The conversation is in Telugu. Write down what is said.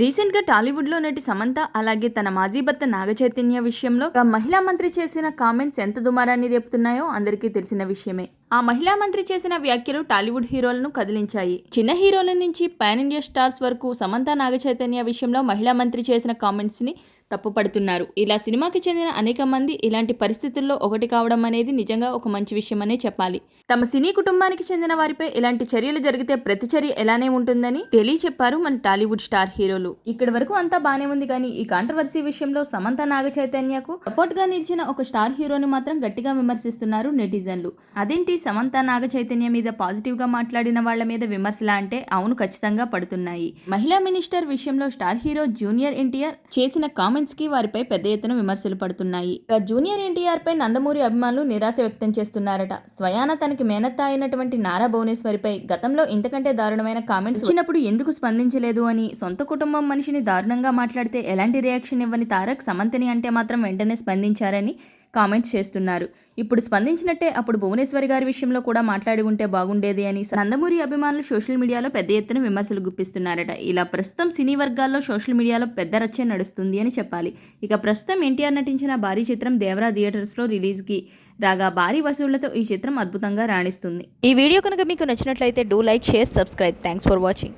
రీసెంట్ గా టాలీవుడ్ లో నటి సమంత అలాగే తన మాజీ భర్త నాగచైతన్య విషయంలో ఒక మహిళా మంత్రి చేసిన కామెంట్స్ ఎంత దుమారాన్ని రేపుతున్నాయో అందరికీ తెలిసిన విషయమే. ఆ మహిళా మంత్రి చేసిన వ్యాఖ్యలు టాలీవుడ్ హీరోలను కదిలించాయి. చిన్న హీరోల నుంచి పాన్ ఇండియా స్టార్స్ వరకు సమంత నాగచైతన్య విషయంలో మహిళా మంత్రి చేసిన కామెంట్స్ ని తప్పుపడుతున్నారు. ఇలా సినిమాకి చెందిన అనేక మంది ఇలాంటి పరిస్థితుల్లో ఒకటి కావడం అనేది నిజంగా ఒక మంచి విషయమనే చెప్పాలి. తమ సినీ కుటుంబానికి చెందిన వారిపై ఇలాంటి చర్యలు జరిగితే ప్రతిచర్య ఎలానే ఉంటుందని తెలియచెప్పారు మన టాలీవుడ్ స్టార్ హీరోలు. ఇక్కడి వరకు అంతా బానే ఉంది కానీ ఈ కాంట్రవర్సీ విషయంలో సమంత నాగచైతన్యకు సపోర్ట్ గా నిలిచిన ఒక స్టార్ హీరోని మాత్రం గట్టిగా విమర్శిస్తున్నారు నెటిజన్లు. అదేంటి సమంత నాగచైతన్య మీద పాజిటివ్ గా మాట్లాడిన వాళ్ల మీద విమర్శలా అంటే అవును, ఖచ్చితంగా పడుతున్నాయి. మహిళా మినిస్టర్ విషయంలో స్టార్ హీరో జూనియర్ ఎన్టీఆర్ చేసిన కామెంట్స్ కి వారిపై పెద్ద ఎత్తున విమర్శలు పడుతున్నాయి. జూనియర్ ఎన్టీఆర్ పై నందమూరి అభిమానులు నిరాశ వ్యక్తం చేస్తున్నారట. స్వయాన తనకి మేనత్త అయినటువంటి నారా భువనేశ్వరిపై గతంలో ఇంతకంటే దారుణమైన కామెంట్స్ వచ్చినప్పుడు ఎందుకు స్పందించలేదు అని, సొంత కుటుంబం మనిషిని దారుణంగా మాట్లాడితే ఎలాంటి రియాక్షన్ ఇవ్వని తారక్ సమంతని అంటే మాత్రం వెంటనే స్పందించారని కామెంట్స్ చేస్తున్నారు. ఇప్పుడు స్పందించినట్టే అప్పుడు భువనేశ్వరి గారి విషయంలో కూడా మాట్లాడి ఉంటే బాగుండేది అని నందమూరి అభిమానులు సోషల్ మీడియాలో పెద్ద ఎత్తున విమర్శలు గుప్పిస్తున్నారట. ఇలా ప్రస్తుతం సినీ వర్గాల్లో సోషల్ మీడియాలో పెద్ద రచ్చే నడుస్తుంది అని చెప్పాలి. ఇక ప్రస్తుతం ఎన్టీఆర్ నటించిన భారీ చిత్రం దేవరా థియేటర్స్లో రిలీజ్కి రాగా భారీ వసూళ్లతో ఈ చిత్రం అద్భుతంగా రాణిస్తుంది. ఈ వీడియో కనుక మీకు నచ్చినట్లయితే do like, share, subscribe. Thanks for watching.